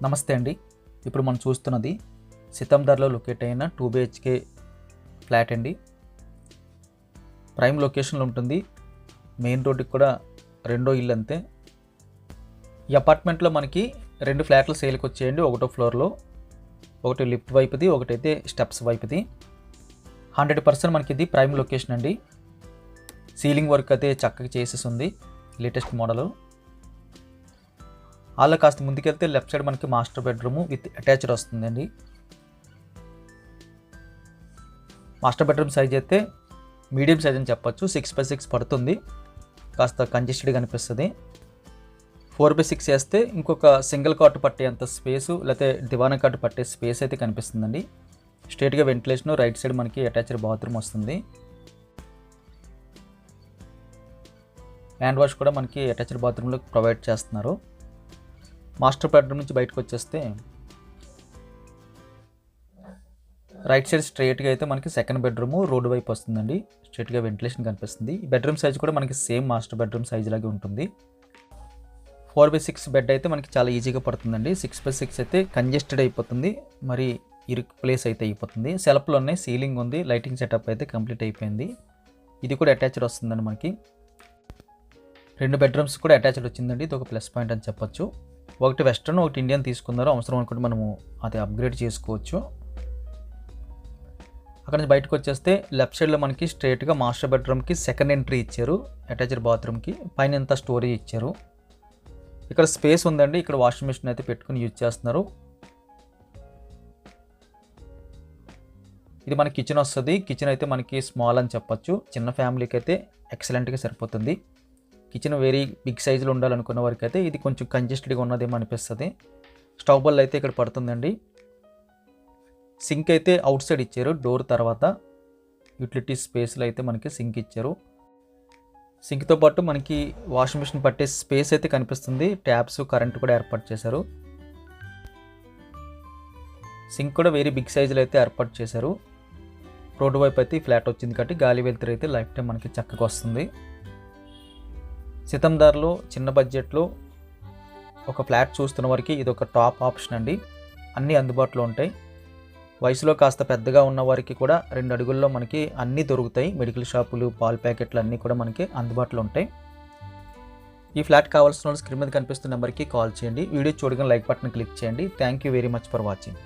నమస్తే అండి. ఇప్పుడు మనం చూస్తున్నది సితందర్లో లొకేట్ అయిన 2 BHK ఫ్లాట్ అండి. ప్రైమ్ లొకేషన్లో ఉంటుంది. మెయిన్ రోడ్డుకి కూడా రెండో ఇల్లు అంతే. ఈ అపార్ట్మెంట్లో మనకి 2 ఫ్లాట్లు సేల్కి వచ్చేయండి. ఒకటో ఫ్లోర్లో ఒకటి లిఫ్ట్ వైపుది, ఒకటైతే స్టెప్స్ వైపుది. 100% మనకి ఇది ప్రైమ్ లొకేషన్ అండి. సీలింగ్ వర్క్ అయితే చక్కగా చేసేసి ఉంది, లేటెస్ట్ మోడల్. అలా కాస్త ముందుకెళ్తే లెఫ్ట్ సైడ్ మనకి మాస్టర్ బెడ్రూమ్ విత్ అటాచ్డ్ వస్తుందండి. మాస్టర్ బెడ్రూమ్ సైజ్ అయితే మీడియం సైజ్ అని చెప్పొచ్చు. 6x6 పడుతుంది. కాస్త కంజెస్టెడ్గా అనిపిస్తుంది. 4x6 వేస్తే ఇంకొక సింగిల్ కాట్ పట్టేంత స్పేసు, లేకపోతే దివానా కాట్ పట్టే స్పేస్ అయితే కనిపిస్తుందండి. స్ట్రేట్గా వెంటిలేషన్, రైట్ సైడ్ మనకి అటాచ్డ్ బాత్రూమ్ వస్తుంది. హ్యాండ్ వాష్ కూడా మనకి అటాచ్డ్ బాత్రూంలో ప్రొవైడ్ చేస్తున్నారు. మాస్టర్ బెడ్రూమ్ నుంచి బయటకు వచ్చేస్తే రైట్ సైడ్ స్ట్రైట్గా అయితే మనకి సెకండ్ బెడ్రూమ్ రోడ్డు వైపు వస్తుందండి. స్ట్రైట్గా వెంటిలేషన్ కనిపిస్తుంది. ఈ బెడ్రూమ్ సైజ్ కూడా మనకి సేమ్ మాస్టర్ బెడ్రూమ్ సైజ్ లాగే ఉంటుంది. 4x6 బెడ్ అయితే మనకి చాలా ఈజీగా పడుతుందండి. 6x6 అయితే కంజెస్టెడ్ అయిపోతుంది, మరి ఇరుకు ప్లేస్ అయితే అయిపోతుంది. సెల్ఫ్లో ఉన్నాయి, సీలింగ్ ఉంది, లైటింగ్ సెటప్ అయితే కంప్లీట్ అయిపోయింది. ఇది కూడా అటాచ్డ్ వస్తుందండి. మనకి 2 బెడ్రూమ్స్ కూడా అటాచ్డ్ వచ్చిందండి. ఇది ఒక ప్లస్ పాయింట్ అని చెప్పొచ్చు. ఒకటి వెస్ట్రన్, ఒకటి ఇండియన్ తీసుకున్నారు. అవసరం అనుకుంటే మనము అది అప్గ్రేడ్ చేసుకోవచ్చు. అక్కడ నుంచి బయటకు వచ్చేస్తే లెఫ్ట్ సైడ్లో మనకి స్ట్రైట్గా మాస్టర్ బెడ్రూమ్కి సెకండ్ ఎంట్రీ ఇచ్చారు. అటాచ్డ్ బాత్రూమ్కి పైన ఎంత స్టోరేజ్ ఇచ్చారు. ఇక్కడ స్పేస్ ఉందండి. ఇక్కడ వాషింగ్ మిషన్ అయితే పెట్టుకుని యూజ్ చేస్తున్నారు. ఇది మన కిచెన్ వస్తుంది. కిచెన్ అయితే మనకి స్మాల్ అని చెప్పొచ్చు. చిన్న ఫ్యామిలీకి అయితే ఎక్సలెంట్గా సరిపోతుంది. కిచెన్ వెరీ బిగ్ సైజులో ఉండాలనుకున్న వారికి అయితే ఇది కొంచెం కంజెస్టెడ్గా ఉన్నదేమో అనిపిస్తుంది. స్టవ్ బల్ అయితే ఇక్కడ పడుతుందండి. సింక్ అయితే అవుట్ సైడ్ ఇచ్చారు, డోర్ తర్వాత. యూటిలిటీ స్పేస్లో అయితే మనకి సింక్ ఇచ్చారు. సింక్తో పాటు మనకి వాషింగ్ మిషన్ పట్టే స్పేస్ అయితే కనిపిస్తుంది. ట్యాప్స్, కరెంట్ కూడా ఏర్పాటు చేశారు. సింక్ కూడా వెరీ బిగ్ సైజులో అయితే ఏర్పాటు చేశారు. రోడ్డు వైపు అయితే ఫ్లాట్ వచ్చింది కాబట్టి గాలి వెలుతురు అయితే లైఫ్ టైం మనకి చక్కగా వస్తుంది. సితందర్లో చిన్న బడ్జెట్లో ఒక ఫ్లాట్ చూస్తున్న వారికి ఇది ఒక టాప్ ఆప్షన్ అండి. అన్నీ అందుబాటులో ఉంటాయి. వయసులో కాస్త పెద్దగా ఉన్న వారికి కూడా 2 అడుగుల్లో మనకి అన్నీ దొరుకుతాయి. మెడికల్ షాపులు, పాల ప్యాకెట్లు అన్నీ కూడా మనకి అందుబాటులో ఉంటాయి. ఈ ఫ్లాట్ కావాల్సిన వాళ్ళు స్క్రీన్ మీద కనిపిస్తున్న నెంబర్కి కాల్ చేయండి. వీడియో చూడగానే లైక్ బటన్ క్లిక్ చేయండి. Thank you very much for watching.